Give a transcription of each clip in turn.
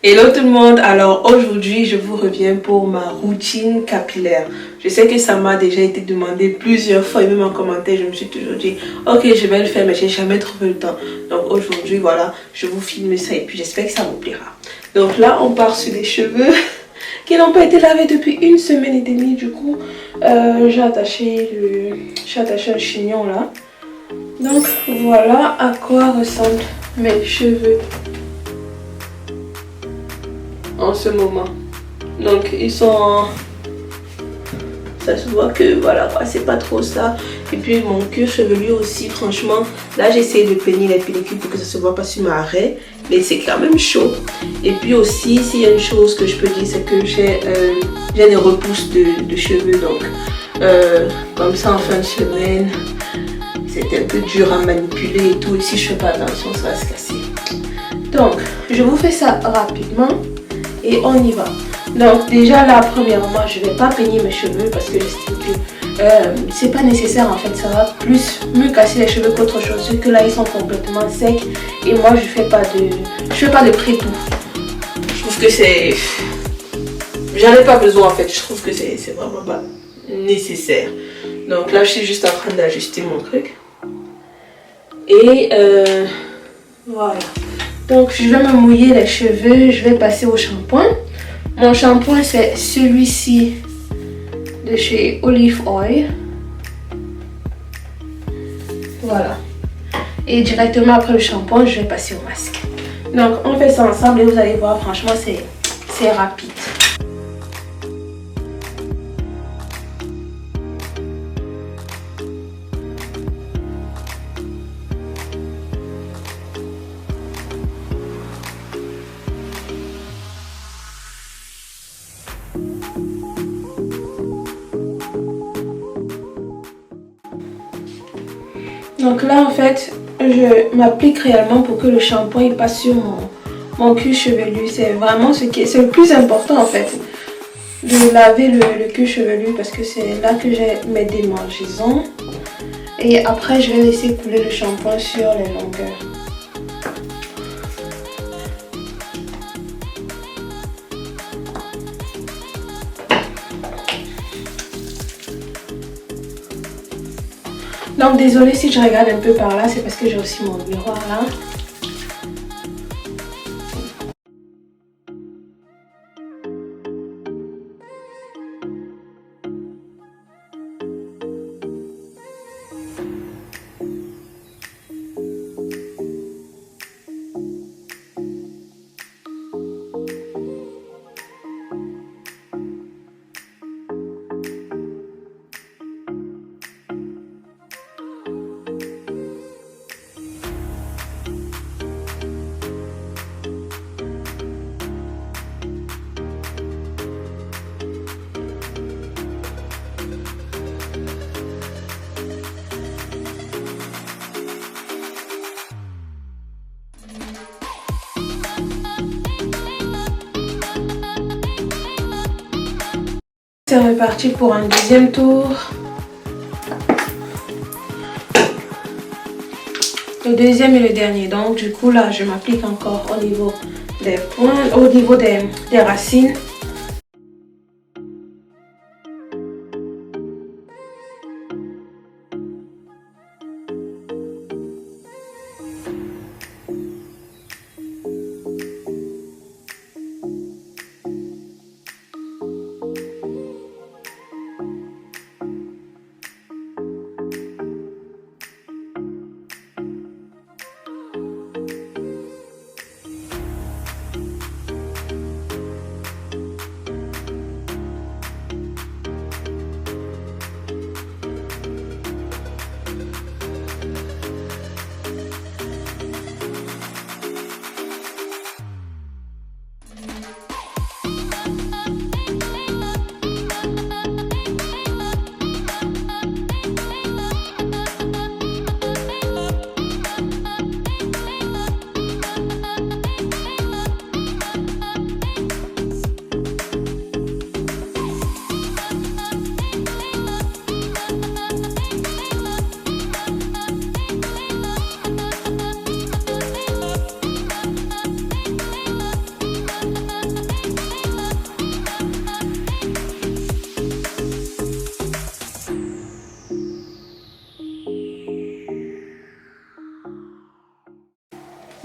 Hello tout le monde, alors aujourd'hui je vous reviens pour ma routine capillaire. Je sais que ça m'a déjà été demandé plusieurs fois et même en commentaire je me suis toujours dit ok je vais le faire mais j'ai jamais trouvé le temps. Donc aujourd'hui voilà je vous filme ça et puis j'espère que ça vous plaira. Donc là on part sur les cheveux qui n'ont pas été lavés depuis 1 semaine et demie. Du coup j'ai attaché un chignon là. Donc voilà à quoi ressemblent mes cheveux en ce moment. Donc ils sont, ça se voit que voilà c'est pas trop ça. Et puis mon cuir chevelu aussi, franchement là j'ai essayé de peigner les pellicules pour que ça se voit pas sur ma raie, mais c'est quand même chaud. Et puis aussi s'il y a une chose que je peux dire, c'est que j'ai des repousses de cheveux. Donc comme ça en fin de semaine c'est un peu dur à manipuler et tout, et si je fais pas attention ça va se casser. Donc je vous fais ça rapidement et on y va. Donc déjà là premièrement je vais pas peigner mes cheveux parce que j'estime que c'est pas nécessaire en fait. Ça va plus me casser les cheveux qu'autre chose, parce que là ils sont complètement secs et moi je fais pas de pré-tout. Je trouve que c'est, j'en ai pas besoin en fait. Je trouve que c'est vraiment pas nécessaire. Donc là je suis juste en train d'ajuster mon truc et voilà. Donc je vais me mouiller les cheveux, je vais passer au shampoing. Mon shampoing c'est celui-ci de chez Olive Oil. Voilà. Et directement après le shampoing, je vais passer au masque. Donc on fait ça ensemble et vous allez voir, franchement c'est rapide. Donc là en fait je m'applique réellement pour que le shampoing il passe sur mon cuir chevelu. C'est vraiment c'est le plus important en fait, de laver le cuir chevelu, parce que c'est là que j'ai mes démangeaisons. Et après je vais laisser couler le shampoing sur les longueurs. Donc désolée si je regarde un peu par là, c'est parce que j'ai aussi mon miroir là. C'est reparti pour un deuxième tour. Le deuxième et le dernier. Donc du coup là je m'applique encore au niveau des points, au niveau des racines.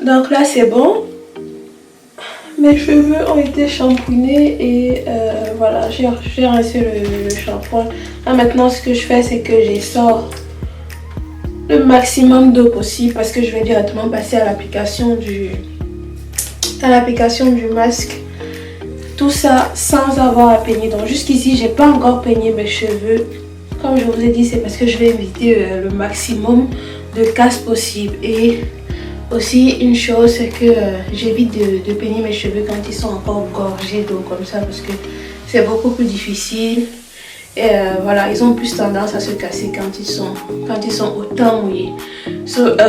Donc là c'est bon. Mes cheveux ont été shampooinés et voilà, j'ai rincé le shampoing. Là maintenant ce que je fais c'est que j'essore le maximum d'eau possible parce que je vais directement passer à l'application du masque. Tout ça sans avoir à peigner. Donc jusqu'ici j'ai pas encore peigné mes cheveux. Comme je vous ai dit, c'est parce que je vais éviter le maximum de casse possible. Et aussi une chose, c'est que j'évite de peigner mes cheveux quand ils sont encore gorgés d'eau comme ça parce que c'est beaucoup plus difficile. Et voilà, ils ont plus tendance à se casser quand ils sont autant mouillés.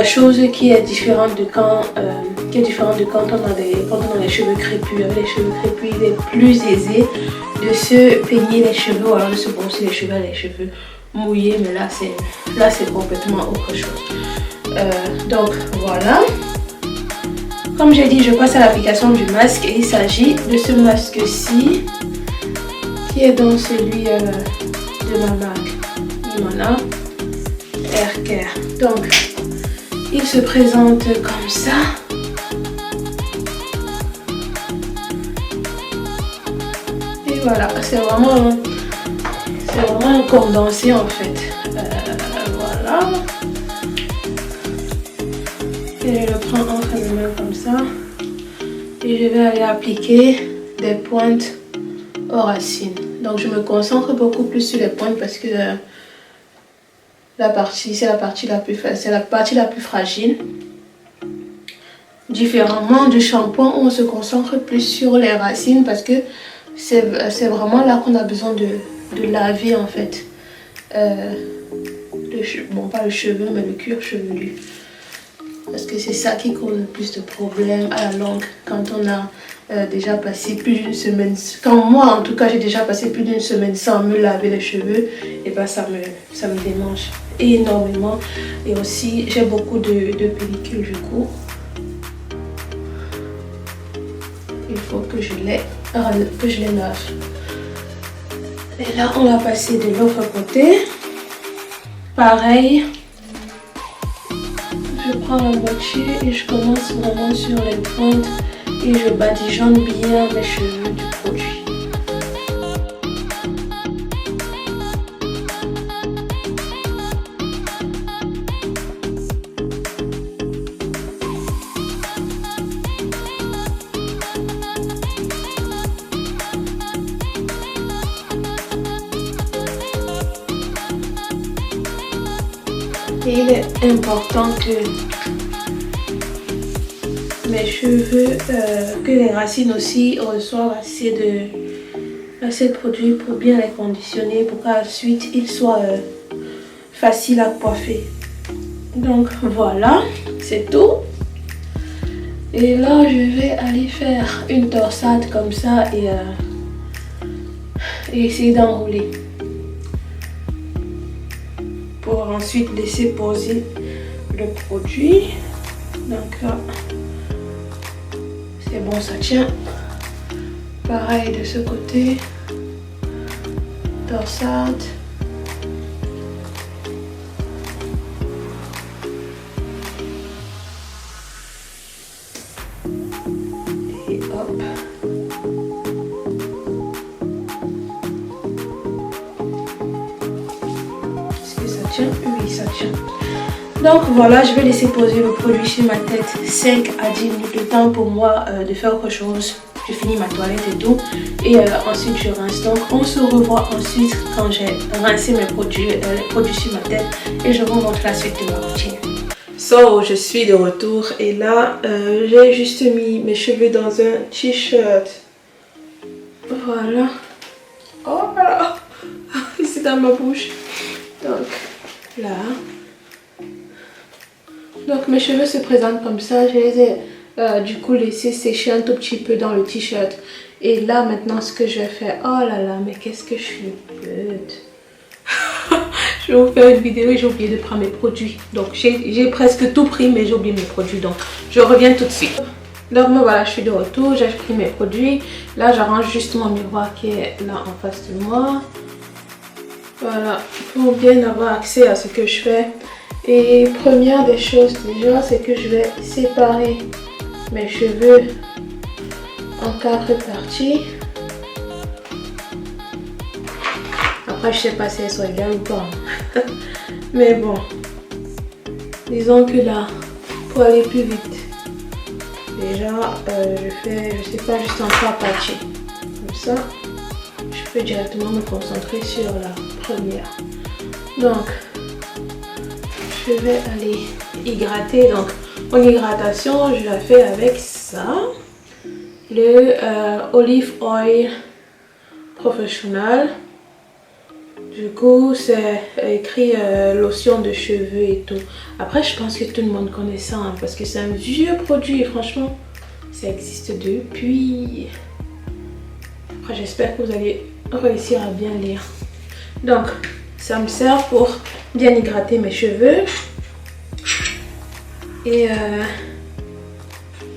Chose qui est différente de quand on a les cheveux crépus. Avec les cheveux crépus, il est plus aisé de se peigner les cheveux ou alors de se brosser les cheveux mouillés. Mais là c'est complètement autre chose. Donc voilà. Comme j'ai dit, je passe à l'application du masque et il s'agit de ce masque-ci qui est dans celui de ma marque Imana Hair Care. Donc il se présente comme ça. Et voilà, c'est vraiment un condensé en fait. Voilà. Et je le prends entre mes mains comme ça. Et je vais aller appliquer des pointes aux racines. Donc je me concentre beaucoup plus sur les pointes parce que c'est la partie la plus fragile. Différemment du shampoing où on se concentre plus sur les racines parce que c'est vraiment là qu'on a besoin de laver en fait. Bon, pas le cheveu mais le cuir chevelu. Parce que c'est ça qui cause le plus de problèmes à la longue quand on a déjà passé plus d'une semaine. Quand moi en tout cas j'ai déjà passé plus d'une semaine sans me laver les cheveux, et ben ça me démange énormément. Et aussi j'ai beaucoup de pellicules du coup. Il faut que je les lave. Et là on va passer de l'autre côté. Pareil. Je prends la moitié et je commence vraiment sur les pointes et je badigeonne bien mes cheveux du produit. Et il est important que mes cheveux, que les racines aussi reçoivent assez de produits pour bien les conditionner, pour qu'ensuite ils soient faciles à coiffer. Donc voilà, c'est tout. Et là je vais aller faire une torsade comme ça et essayer d'enrouler. Pour ensuite laisser poser le produit. Donc là c'est bon, ça tient. Pareil de ce côté, torsade. Et hop. Est-ce que ça tient? Oui, ça tient. Donc voilà, je vais laisser poser le produit sur ma tête 5 à 10 minutes, le temps pour moi de faire autre chose. Je finis ma toilette et tout. Et ensuite je rince. Donc on se revoit ensuite quand j'ai rincé mes produits, les produits sur ma tête. Et je vous montre la suite de ma routine. So, je suis de retour. Et là, j'ai juste mis mes cheveux dans un t-shirt. Voilà. Oh voilà. C'est dans ma bouche. Donc là. Donc mes cheveux se présentent comme ça. Je les ai du coup laissés sécher un tout petit peu dans le t-shirt. Et là maintenant ce que je vais faire. Oh là là, mais qu'est-ce que je suis bête. Je vais vous faire une vidéo et j'ai oublié de prendre mes produits. Donc j'ai presque tout pris mais j'ai oublié mes produits. Donc je reviens tout de suite. Donc me voilà, je suis de retour. J'ai pris mes produits. Là j'arrange juste mon miroir qui est là en face de moi. Voilà, pour bien avoir accès à ce que je fais. Et première des choses déjà, c'est que je vais séparer mes cheveux en 4 parties. Après, je sais pas si elles sont égales ou pas. Mais bon, disons que là, pour aller plus vite, déjà, je sais pas, juste en 3 parties. Comme ça, je peux directement me concentrer sur la première. Donc, je vais aller hydrater. Donc, mon hydratation, je la fais avec ça. Le Olive Oil Professionnel. Du coup, c'est écrit lotion de cheveux et tout. Après, je pense que tout le monde connaît ça, hein, parce que c'est un vieux produit et franchement, ça existe depuis. Après, j'espère que vous allez réussir à bien lire. Donc, ça me sert pour bien hydrater mes cheveux. Et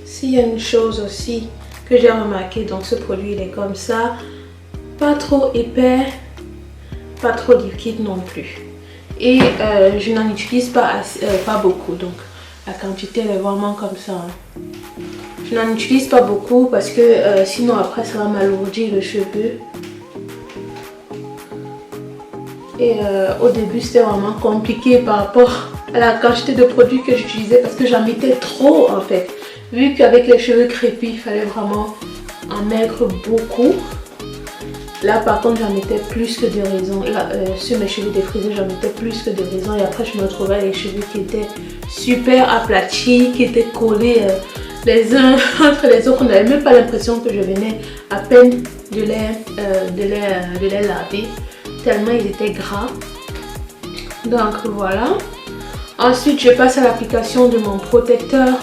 s'il y a une chose aussi que j'ai remarqué, donc ce produit, il est comme ça. Pas trop épais. Pas trop liquide non plus. Et je n'en utilise pas beaucoup, donc la quantité elle est vraiment comme ça. Hein. Je n'en utilise pas beaucoup parce que sinon après ça va m'alourdir le cheveu. Et au début c'était vraiment compliqué par rapport à la quantité de produits que j'utilisais parce que j'en mettais trop en fait. Vu qu'avec les cheveux crépus il fallait vraiment en mettre beaucoup. Là par contre j'en mettais plus que de raison. Là sur mes cheveux défrisés j'en mettais plus que de raison. Et après je me retrouvais avec les cheveux qui étaient super aplatis, qui étaient collés les uns entre les autres. On n'avait même pas l'impression que je venais à peine de les laver. Tellement ils étaient gras. Donc voilà. Ensuite je passe à l'application de mon protecteur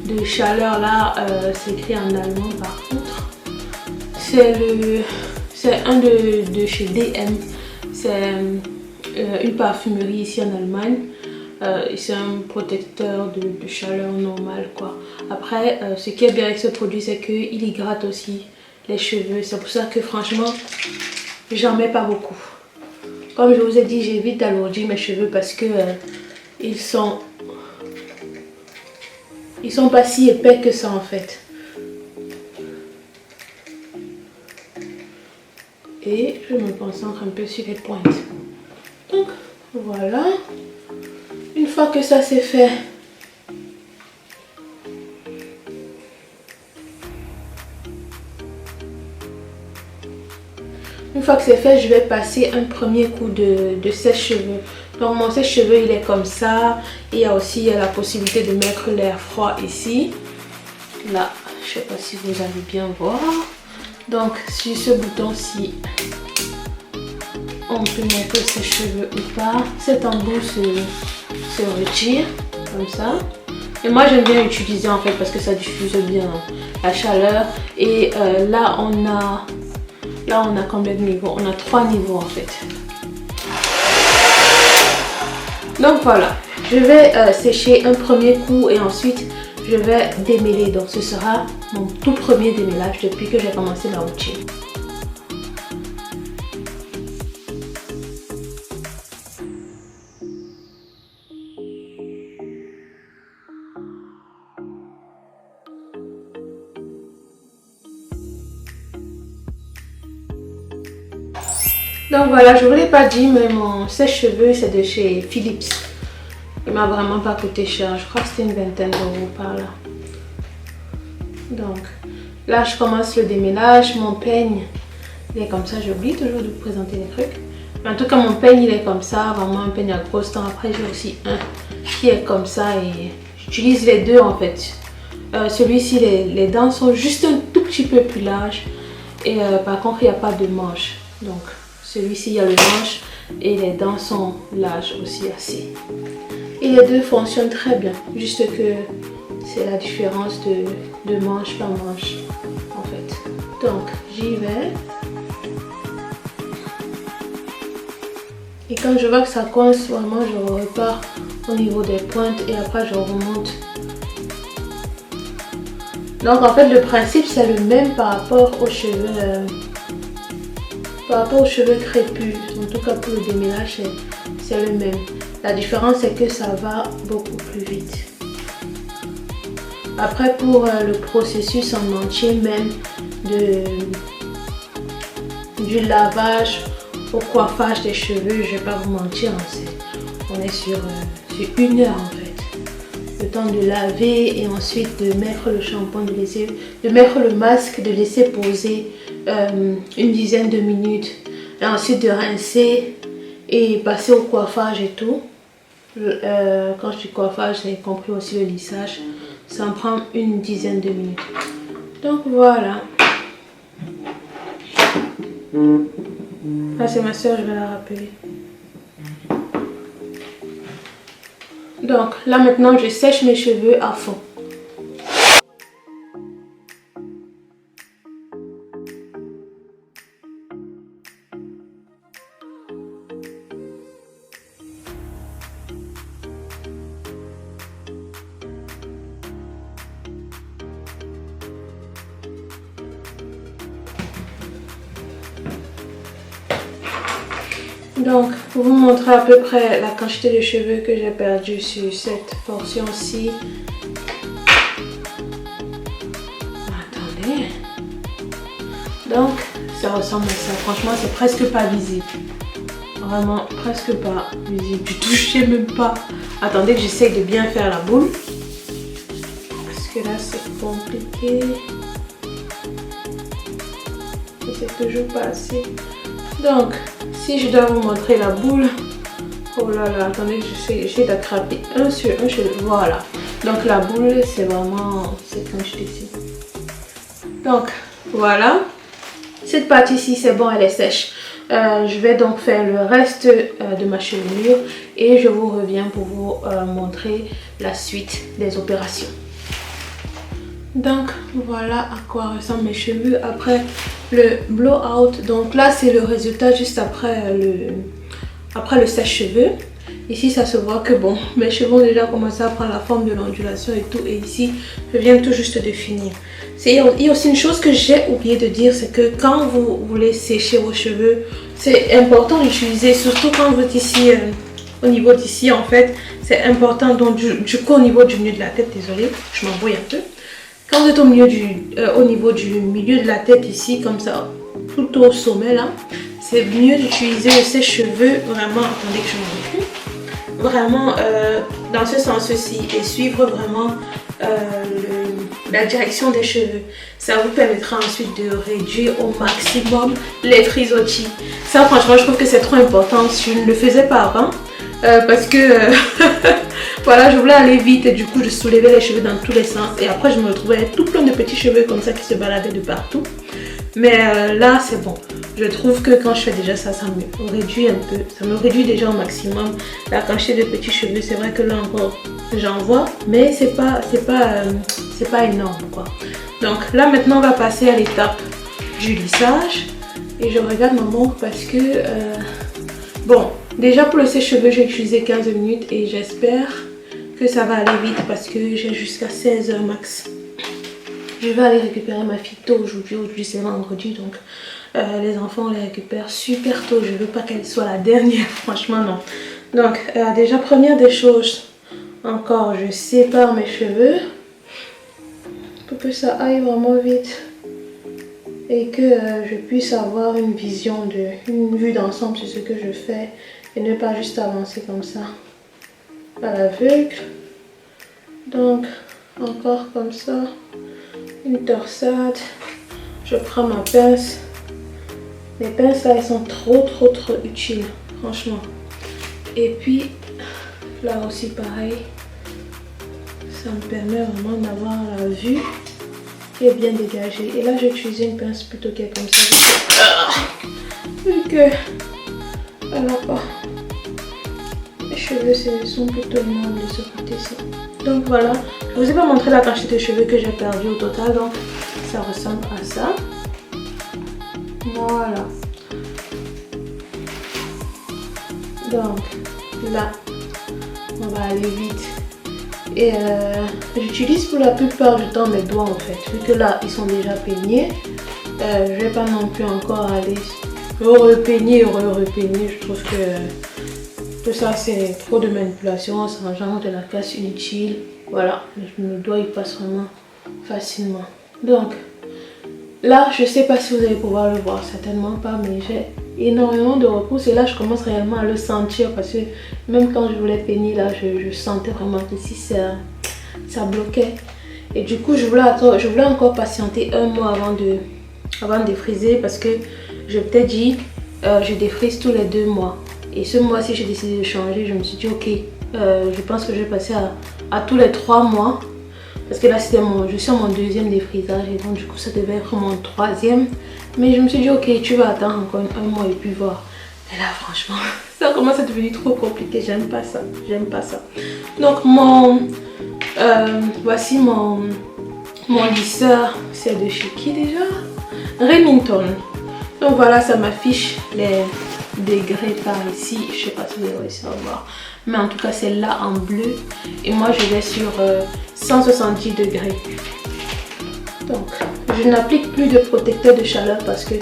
de chaleur. Là c'est écrit en allemand par contre. C'est un de chez DM. C'est une parfumerie ici en Allemagne. C'est un protecteur de chaleur normal quoi. Après ce qui est bien avec ce produit c'est qu'il hydrate aussi les cheveux. C'est pour ça que franchement j'en mets pas beaucoup. Comme je vous ai dit, j'évite d'alourdir mes cheveux parce que ils sont pas si épais que ça en fait. Et je me concentre un peu sur les pointes. Donc voilà. Une fois que ça c'est fait, je vais passer un premier coup de sèche-cheveux. Donc mon sèche-cheveux il est comme ça. Il y a aussi la possibilité de mettre l'air froid ici. Là, je sais pas si vous allez bien voir. Donc sur ce bouton-ci, on peut mettre ses cheveux ou pas. Cet embout se retire comme ça. Et moi j'aime bien l'utiliser en fait parce que ça diffuse bien la chaleur. Et là on a combien de niveaux? On a 3 niveaux en fait. Donc voilà, je vais sécher un premier coup et ensuite je vais démêler. Donc ce sera mon tout premier démêlage depuis que j'ai commencé la routine. Donc voilà, je ne vous l'ai pas dit, mais mon sèche-cheveux c'est de chez Philips. Il m'a vraiment pas coûté cher, je crois que c'était une vingtaine d'euros par là. Donc là je commence le démêlage. Mon peigne il est comme ça, j'oublie toujours de vous présenter les trucs. Mais en tout cas mon peigne il est comme ça, vraiment un peigne à grosse dent. Après j'ai aussi un qui est comme ça et j'utilise les deux en fait. Celui-ci les dents sont juste un tout petit peu plus larges et par contre il n'y a pas de manche. Donc celui-ci il y a le manche et les dents sont larges aussi assez. Et les deux fonctionnent très bien, juste que c'est la différence de manche par manche en fait. Donc j'y vais. Et quand je vois que ça coince, vraiment je repars au niveau des pointes et après je remonte. Donc en fait le principe c'est le même par rapport aux cheveux. Par rapport aux cheveux crépus, en tout cas pour le démêlage, c'est le même. La différence c'est que ça va beaucoup plus vite. Après pour le processus en entier même du lavage au coiffage des cheveux, je vais pas vous mentir, hein, on est sur 1 heure en fait. Le temps de laver et ensuite de mettre le shampoing, de mettre le masque, de laisser poser une dizaine de minutes et ensuite de rincer et passer au coiffage et tout. Quand je dis coiffage, j'ai compris aussi le lissage. Ça me prend une dizaine de minutes. Donc voilà. Ah, c'est ma soeur, je vais la rappeler. Donc là maintenant, je sèche mes cheveux à fond. Donc, pour vous montrer à peu près la quantité de cheveux que j'ai perdu sur cette portion-ci. Attendez. Donc, ça ressemble à ça. Franchement, c'est presque pas visible. Vraiment, presque pas visible. Du tout, je sais même pas. Attendez que j'essaye de bien faire la boule. Parce que là, c'est compliqué. Et c'est toujours pas assez. Donc, si je dois vous montrer la boule, oh là là, attendez que j'essaie d'attraper un sur un cheveu. Voilà. Donc la boule, c'est vraiment cette quantité-ci. Donc voilà. Cette partie-ci, c'est bon, elle est sèche. Je vais donc faire le reste de ma chevelure et je vous reviens pour vous montrer la suite des opérations. Donc voilà à quoi ressemblent mes cheveux après le blowout. Donc là c'est le résultat juste après le sèche-cheveux. Ici ça se voit que bon, mes cheveux ont déjà commencé à prendre la forme de l'ondulation et tout. Et ici je viens tout juste de finir. Il y a aussi une chose que j'ai oublié de dire, c'est que quand vous voulez sécher vos cheveux, c'est important d'utiliser, surtout quand vous êtes ici, au niveau d'ici en fait, c'est important. Donc du coup au niveau du milieu de la tête, désolée, je m'embrouille un peu. Quand vous êtes au niveau du milieu de la tête ici, comme ça, tout au sommet là, c'est mieux d'utiliser le sèche-cheveux, vraiment, attendez que je m'en occupe, vraiment dans ce sens-ci et suivre vraiment la direction des cheveux. Ça vous permettra ensuite de réduire au maximum les frisottis. Ça franchement je trouve que c'est trop important, je ne le faisais pas avant. Parce que voilà, je voulais aller vite et du coup je soulevais les cheveux dans tous les sens et après je me retrouvais avec tout plein de petits cheveux comme ça qui se baladaient de partout. Mais là c'est bon, je trouve que quand je fais déjà ça, ça me réduit un peu, ça me réduit déjà au maximum la quantité de petits cheveux. C'est vrai que là encore j'en vois, mais c'est pas énorme quoi. Donc là maintenant on va passer à l'étape du lissage et je regarde ma montre parce que bon, déjà pour le sèche-cheveux j'ai utilisé 15 minutes et j'espère que ça va aller vite parce que j'ai jusqu'à 16 h max. Je vais aller récupérer ma fille tôt aujourd'hui. Aujourd'hui c'est vendredi, donc les enfants on les récupère super tôt. Je veux pas qu'elle soit la dernière, franchement non. Donc déjà première des choses, encore je sépare mes cheveux pour que ça aille vraiment vite et que je puisse avoir une vision, une vue d'ensemble sur ce que je fais et ne pas juste avancer comme ça à l'aveugle. Donc encore comme ça, une torsade. Je prends ma pince. Les pinces là elles sont trop utiles franchement. Et puis là aussi pareil, ça me permet vraiment d'avoir la vue qui est bien dégagée. Et là j'ai utilisé une pince plutôt qui est comme ça. Vu que alors les cheveux sont plutôt énormes de ce côté-ci. Donc voilà, je vous ai pas montré la quantité de cheveux que j'ai perdu au total, donc ça ressemble à ça. Voilà. Donc là, on va aller vite. Et j'utilise pour la plupart du temps mes doigts en fait. Vu que là, ils sont déjà peignés, je vais pas non plus encore aller repeigner, repeigner. Je trouve que tout ça c'est trop de manipulation, ça engendre de la casse inutile. Voilà, le doigt il passe vraiment facilement. Donc là, je sais pas si vous allez pouvoir le voir, certainement pas, mais j'ai énormément de repousse et là je commence réellement à le sentir parce que même quand je voulais peigner là, je sentais vraiment qu'ici ça bloquait. Et du coup, je voulais encore patienter un mois avant de défriser parce que je m'étais dit, je défrise tous les 2 mois. Et ce mois-ci, j'ai décidé de changer. Je me suis dit, ok, je pense que je vais passer à tous les 3 mois. Parce que là, je suis à mon 2e défrisage et donc du coup, ça devait être mon 3e. Mais je me suis dit, ok, tu vas attendre encore un mois et puis voir. Et là, franchement, ça commence à devenir trop compliqué. J'aime pas ça. J'aime pas ça. Donc, voici mon lisseur. C'est de chez qui déjà? Remington. Donc voilà, ça m'affiche les degrés par ici. Je sais pas si vous avez réussi à voir. Mais en tout cas, c'est là en bleu. Et moi, je vais sur 170 degrés. Donc, je n'applique plus de protecteur de chaleur parce que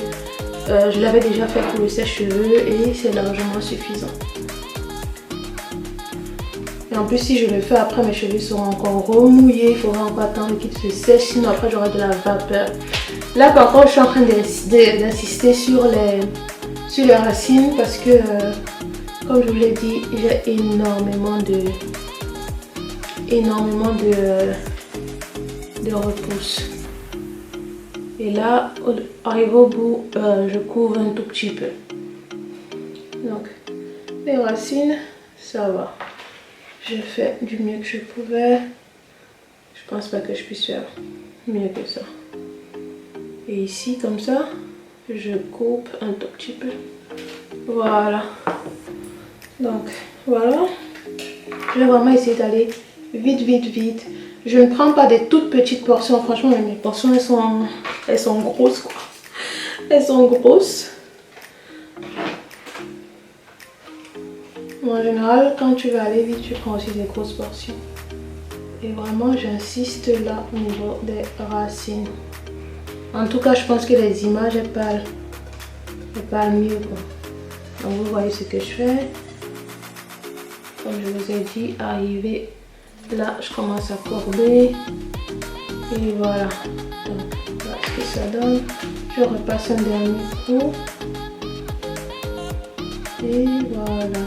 je l'avais déjà fait pour le sèche-cheveux et c'est largement suffisant. Et en plus, si je le fais après, mes cheveux seront encore remouillés. Il faudra encore attendre qu'ils se sèchent, sinon après j'aurai de la vapeur. Là par contre, je suis en train d'insister sur les racines parce que, comme je vous l'ai dit, j'ai énormément de repousse. Et là, arrivé au bout, je couvre un tout petit peu. Donc, les racines, ça va. J'ai fait du mieux que je pouvais. Je pense pas que je puisse faire mieux que ça. Et ici, comme ça, je coupe un tout petit peu. Voilà. Donc, voilà. Je vais vraiment essayer d'aller vite, vite, vite. Je ne prends pas des toutes petites portions. Franchement, mes portions, elles sont grosses, quoi. Elles sont grosses. En général, quand tu vas aller vite, tu prends aussi des grosses portions. Et vraiment, j'insiste là au niveau des racines. En tout cas, je pense que les images, elles parlent mieux, quoi. Donc, vous voyez ce que je fais. Comme je vous ai dit, arrivé là, je commence à courber. Et voilà. Donc, voilà ce que ça donne. Je repasse un dernier coup. Et voilà.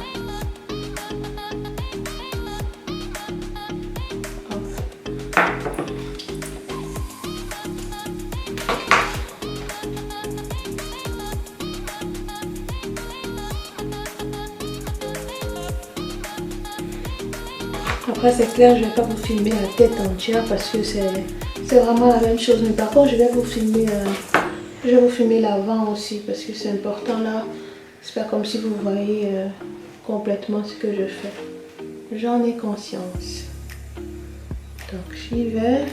Après c'est clair, je ne vais pas vous filmer la tête entière parce que c'est vraiment la même chose. Mais par contre, je vais vous filmer l'avant aussi parce que c'est important là. C'est pas comme si vous voyez complètement ce que je fais. J'en ai conscience. Donc j'y vais.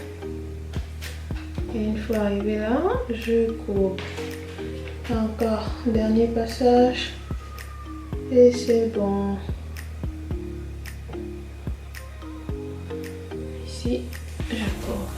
Et une fois arrivé là, je coupe. Encore dernier passage. Et c'est bon. Ici, je coupe.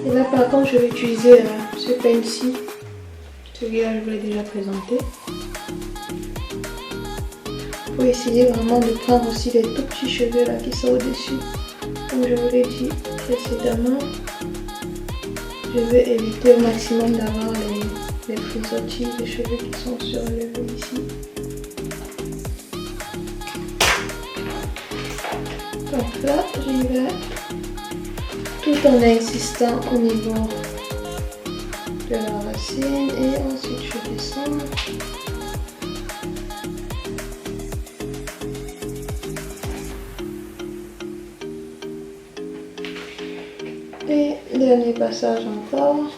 Et là par contre, je vais utiliser ce pen-ci. Celui-là, je vous l'ai déjà présenté. Pour essayer vraiment de prendre aussi les tout petits cheveux là qui sont au-dessus. Comme je vous l'ai dit précédemment, je vais éviter au maximum d'avoir les frisottis, les cheveux qui sont surlevés ici. Donc là, j'y vais tout en insistant au niveau de la racine et ensuite je descends. Et dernier passage encore.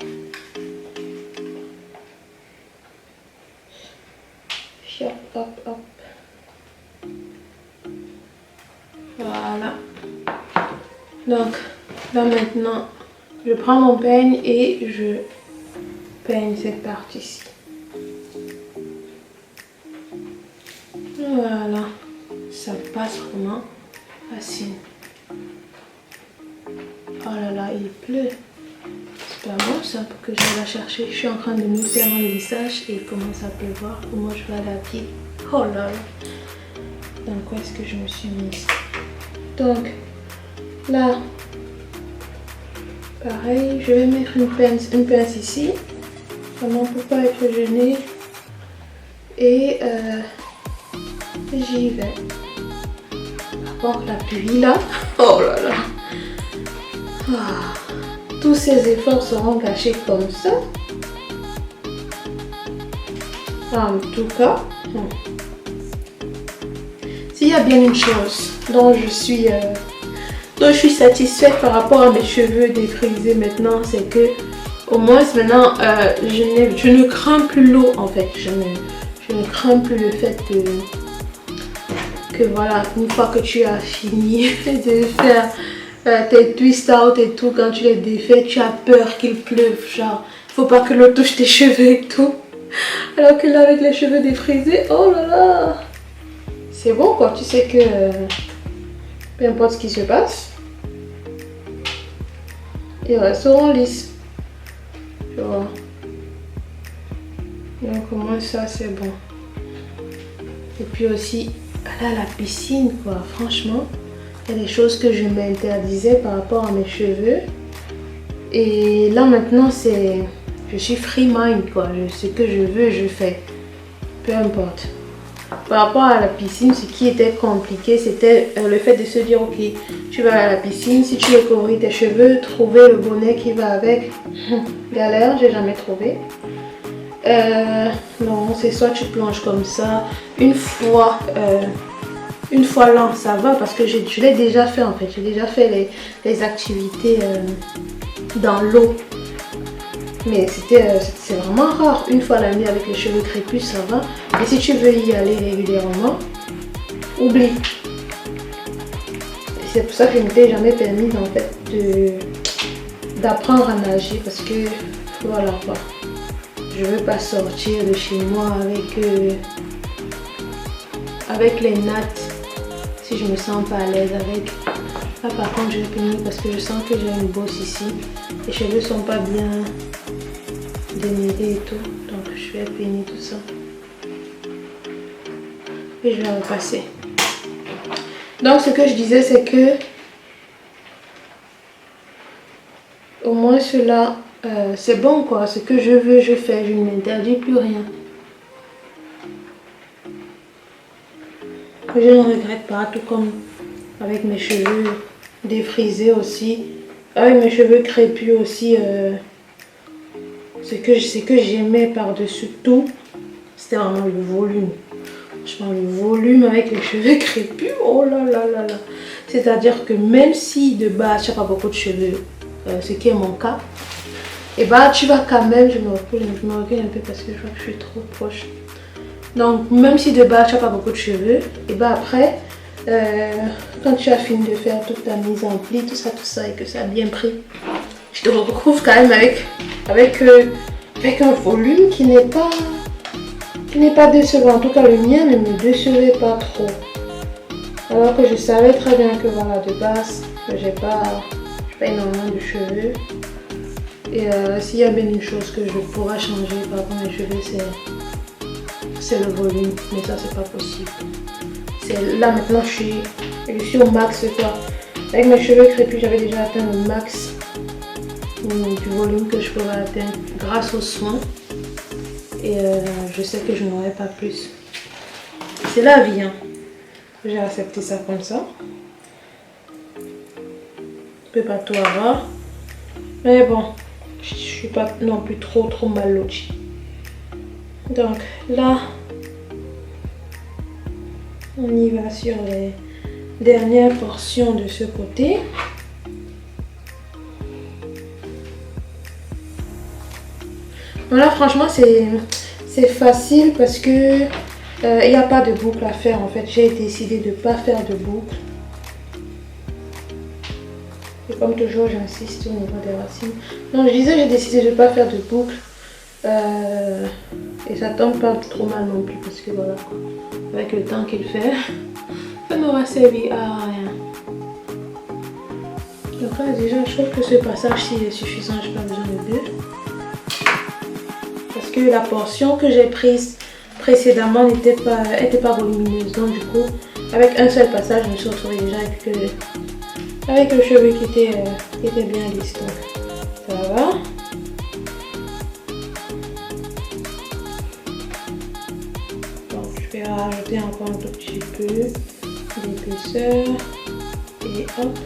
Hop, hop, hop. Voilà. Donc, Là maintenant, je prends mon peigne et je peigne cette partie-ci. Voilà, ça passe vraiment facile. Oh là là, il pleut. C'est pas bon ça pour que je vais la chercher. Je suis en train de me faire un visage et il commence à pleuvoir. Comment je vais aller à pied? Oh là là. Dans quoi est-ce que je me suis mise? Donc là, pareil, je vais mettre une pince ici. Vraiment pour pas être gênée. Et j'y vais. Par contre la pluie là. Oh là là. Ah. Tous ces efforts seront gâchés comme ça. En tout cas, s'il y a bien une chose dont je suis satisfaite par rapport à mes cheveux défrisés maintenant, c'est que au moins maintenant je ne crains plus l'eau en fait. Je ne crains plus le fait que voilà, une fois que tu as fini de faire tes twist out et tout, quand tu les défais, tu as peur qu'il pleuve, genre faut pas que l'eau touche tes cheveux et tout. Alors que là avec les cheveux défrisés, oh là là, c'est bon quoi, tu sais que peu importe ce qui se passe, ils resteront lisses, tu vois. Donc au moins ça c'est bon. Et puis aussi là la piscine quoi, franchement. Il y a des choses que je m'interdisais par rapport à mes cheveux. Et là maintenant, je suis free mind quoi. Ce que je veux, je fais. Peu importe. Par rapport à la piscine, ce qui était compliqué, c'était le fait de se dire, ok, tu vas à la piscine, si tu veux couvrir tes cheveux, trouver le bonnet qui va avec. Galère, j'ai jamais trouvé. Non, c'est soit tu plonges comme ça, une fois là, ça va parce que je l'ai déjà fait en fait. J'ai déjà fait les activités dans l'eau. Mais c'est vraiment rare. Une fois la nuit avec les cheveux crépus, ça va. Mais si tu veux y aller régulièrement, oublie. C'est pour ça que je ne t'ai jamais permis en fait d'apprendre à nager parce que voilà quoi. Je veux pas sortir de chez moi avec les nattes. Si je me sens pas à l'aise avec. Là par contre je vais peigner parce que je sens que j'ai une bosse ici. Les cheveux sont pas bien démêlés et tout. Donc je vais peigner tout ça. Et je vais repasser. Donc ce que je disais c'est que au moins cela c'est bon quoi. Ce que je veux je fais. Je ne m'interdis plus rien. Je ne regrette pas, tout comme avec mes cheveux défrisés aussi, avec mes cheveux crépus aussi. Ce que j'aimais par-dessus tout, c'était vraiment le volume. Franchement, le volume avec les cheveux crépus, oh là là là là. C'est-à-dire que même si de base tu n'as pas beaucoup de cheveux, ce qui est mon cas, et bah tu vas quand même, je me recule un peu parce que je crois que je suis trop proche. Donc même si de base tu n'as pas beaucoup de cheveux, et bah après, quand tu as fini de faire toute ta mise en pli, tout ça et que ça a bien pris, je te retrouve quand même avec un volume qui n'est pas décevant. En tout cas le mien ne me décevait pas trop. Alors que je savais très bien que voilà, de base, j'ai pas énormément de cheveux. Et s'il y a bien une chose que je pourrais changer par rapport à mes cheveux, c'est le volume. Mais ça c'est pas possible. Là maintenant je suis au max quoi. Avec mes cheveux crépus, j'avais déjà atteint le max du volume que je pourrais atteindre grâce aux soins. Et je sais que je n'aurai pas plus. C'est la vie hein. J'ai accepté ça comme ça. Je peux pas tout avoir. Mais bon, je suis pas non plus trop mal lotie. Donc là, on y va sur les dernières portions de ce côté. Voilà, franchement c'est facile parce que il n'y a pas de boucle à faire en fait. J'ai décidé de ne pas faire de boucle. Et Comme toujours, j'insiste au niveau des racines. Donc je disais, j'ai décidé de ne pas faire de boucle. Et ça tombe pas trop mal non plus parce que voilà, avec le temps qu'il fait, ça n'aura servi à rien. Donc là déjà, je trouve que ce passage-ci est suffisant, je n'ai pas besoin de deux. Parce que la portion que j'ai prise précédemment n'était pas volumineuse. Donc du coup, avec un seul passage, je me suis retrouvée déjà avec le cheveu qui était bien lisse. Donc ça va. Donc je vais rajouter encore un tout petit peu d'épaisseur. Et hop.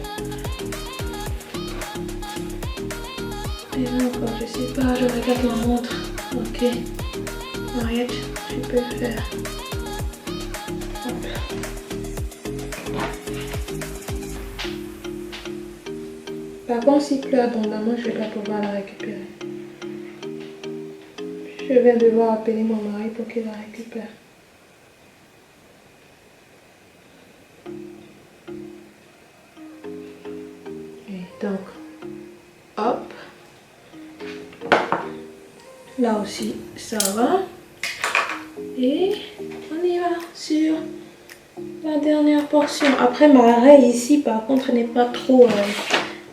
Et là encore, je sais pas, je regarde ma montre. Ok. Mariette, tu peux le faire. Hop. Par contre, s'il pleut abondamment, je ne vais pas pouvoir la récupérer. Je vais devoir appeler mon mari pour qu'il la récupère. Et donc, hop. Là aussi, ça va. Et on y va sur la dernière portion. Après, ma raie ici, par contre, n'est pas trop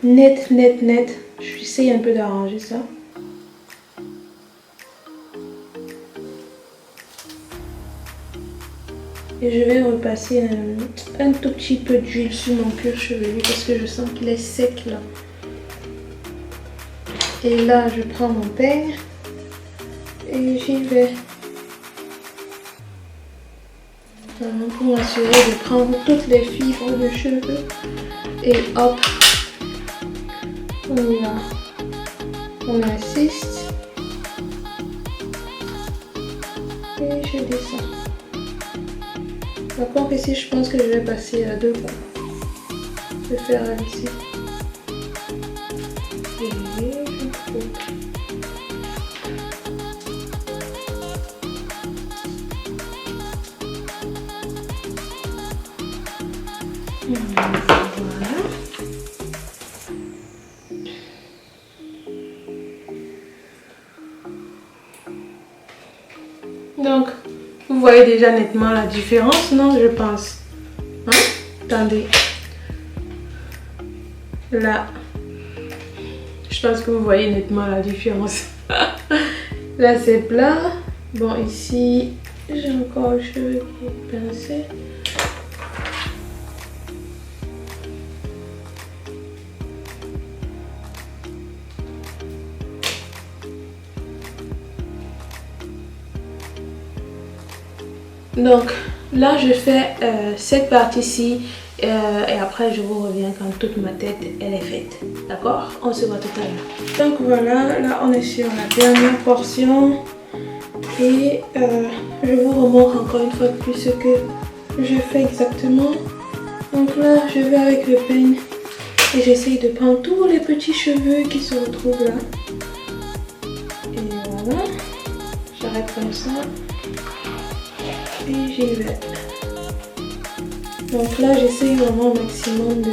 net. Je vais essayer un peu d'arranger ça. Et je vais repasser un tout petit peu d'huile sur mon cuir chevelu parce que je sens qu'il est sec là. Et là, je prends mon peigne et j'y vais. Pour m'assurer de prendre toutes les fibres de cheveux. Et hop, on y va. On insiste. Et je descends. Par contre ici, je pense que je vais passer à deux coups. Je vais faire ici. Et je coupe. Voilà. Donc, vous voyez déjà nettement la différence, non? Je pense. Hein? Attendez. Là, je pense que vous voyez nettement la différence. Là, c'est plat. Bon, ici, j'ai encore le cheveu qui est pincé. Donc là je fais cette partie-ci et après je vous reviens quand toute ma tête elle est faite. D'accord? On se voit tout à l'heure. Donc voilà, là on est sur la dernière portion et je vous remontre encore une fois de plus ce que je fais exactement. Donc là je vais avec le peigne et j'essaye de prendre tous les petits cheveux qui se retrouvent là. Et voilà, j'arrête comme ça. Et j'y vais. Donc là j'essaye vraiment au maximum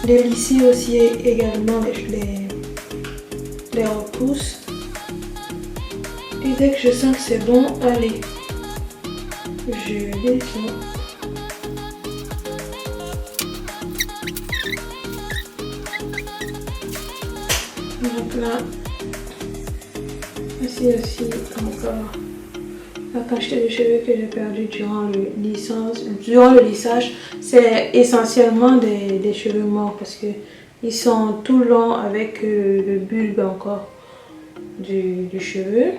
de lisser aussi également les repousses. Et dès que je sens que c'est bon, allez, je descends. Donc là, aussi encore. La quantité de cheveux que j'ai perdu durant le lissage, c'est essentiellement des cheveux morts parce que ils sont tout longs avec le bulbe encore du cheveu.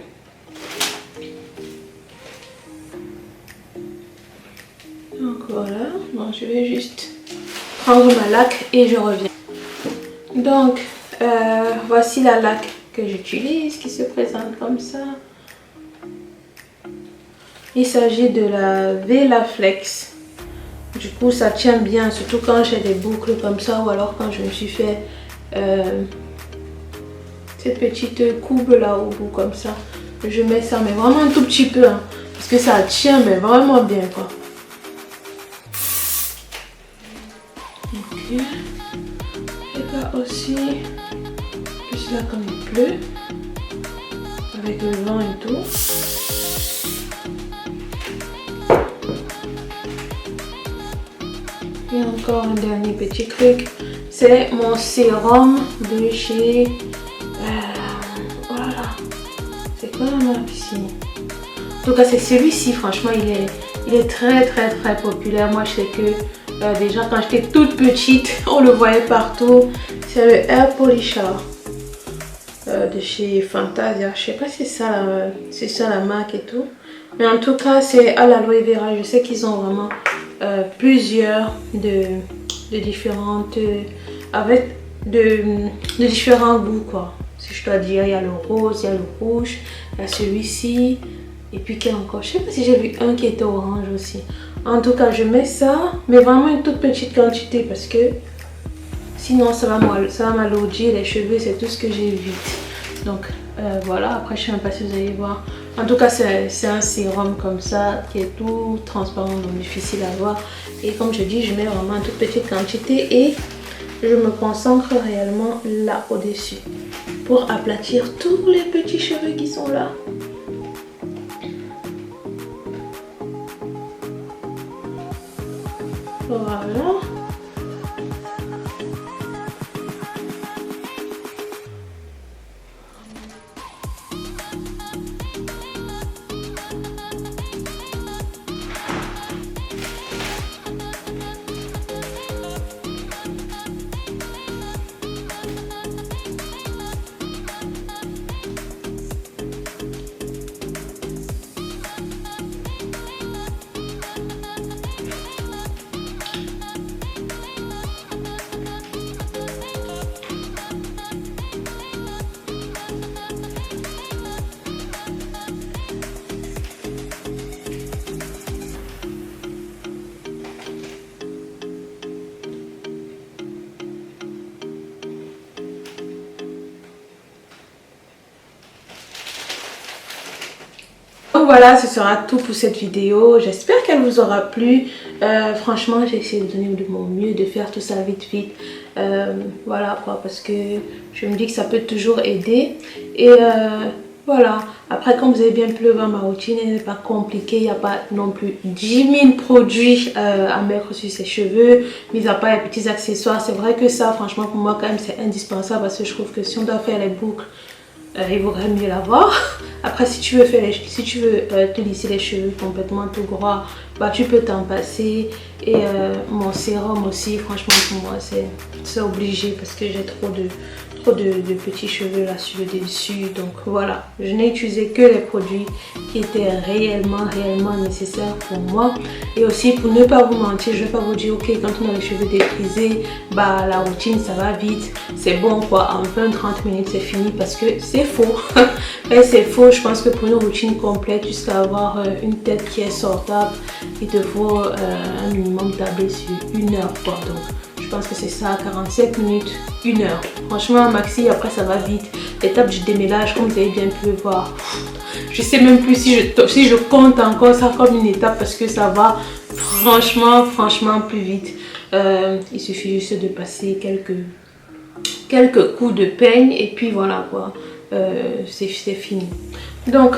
Donc voilà, bon, je vais juste prendre ma laque et je reviens. Donc voici la laque que j'utilise qui se présente comme ça. Il s'agit de la Velaflex. Du coup, ça tient bien, surtout quand j'ai des boucles comme ça ou alors quand je me suis fait cette petite coupe là au bout comme ça. Je mets ça, mais vraiment un tout petit peu, hein, parce que ça tient, mais vraiment bien quoi. Ok. Et là aussi. Juste là comme il pleut. Avec le vent et tout. Et encore un dernier petit truc. C'est mon sérum de chez... voilà. C'est quoi la marque ici? En tout cas, c'est celui-ci. Franchement, il est très populaire. Moi, je sais que déjà quand j'étais toute petite, on le voyait partout. C'est le Air Polisher de chez Fantasia. Je sais pas si c'est ça la marque et tout. Mais en tout cas, c'est à l'aloe vera. Je sais qu'ils ont vraiment plusieurs de différentes... avec de différents goûts, quoi. Si je dois dire, il y a le rose, il y a le rouge, il y a celui-ci. Et puis quel encore? Je sais pas si j'ai vu un qui était orange aussi. En tout cas, je mets ça, mais vraiment une toute petite quantité parce que sinon ça va m'alourdir les cheveux, c'est tout ce que j'évite. Donc voilà, après je sais même pas si vous allez voir. En tout cas, c'est un sérum comme ça qui est tout transparent, donc difficile à voir. Et comme je dis, je mets vraiment une toute petite quantité et je me concentre réellement là au-dessus pour aplatir tous les petits cheveux qui sont là. Voilà. Donc voilà, ce sera tout pour cette vidéo. J'espère qu'elle vous aura plu. Franchement, j'ai essayé de donner de mon mieux, de faire tout ça vite. Voilà quoi, parce que je me dis que ça peut toujours aider. Et voilà. Après, comme vous avez bien pu le voir, ma routine n'est pas compliquée. Il n'y a pas non plus 10 000 produits à mettre sur ses cheveux. Mis à part les petits accessoires. C'est vrai que ça, franchement, pour moi, quand même, c'est indispensable. Parce que je trouve que si on doit faire les boucles, il vaudrait mieux l'avoir. Après, si tu veux te lisser les cheveux complètement tout droit, bah tu peux t'en passer. Et mon sérum aussi, franchement pour moi c'est obligé parce que j'ai trop de petits cheveux là sur le dessus. Donc voilà, je n'ai utilisé que les produits qui étaient réellement nécessaires pour moi. Et aussi, pour ne pas vous mentir, je vais pas vous dire ok, quand on a les cheveux défrisés, bah la routine ça va vite, c'est bon quoi, en 20-30 minutes c'est fini, parce que c'est faux. Et c'est faux. Je pense que pour une routine complète, jusqu'à avoir une tête qui est sortable, il te faut un minimum tablé sur 1 heure quoi. Donc je pense que c'est ça, 47 minutes, 1 heure. Franchement maxi, après ça va vite. L'étape du démêlage, comme vous avez bien pu le voir, je sais même plus si je compte encore ça comme une étape, parce que ça va franchement plus vite. Il suffit juste de passer quelques coups de peigne et puis voilà quoi, c'est fini. Donc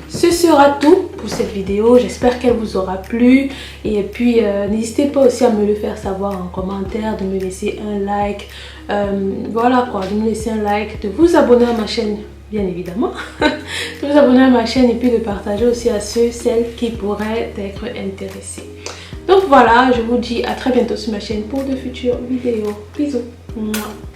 ce sera tout pour cette vidéo. J'espère qu'elle vous aura plu. Et puis n'hésitez pas aussi à me le faire savoir en commentaire, de me laisser un like. Voilà quoi, de me laisser un like, de vous abonner à ma chaîne, bien évidemment. De vous abonner à ma chaîne et puis de partager aussi à celles qui pourraient être intéressés. Donc voilà, je vous dis à très bientôt sur ma chaîne pour de futures vidéos. Bisous. Mouah.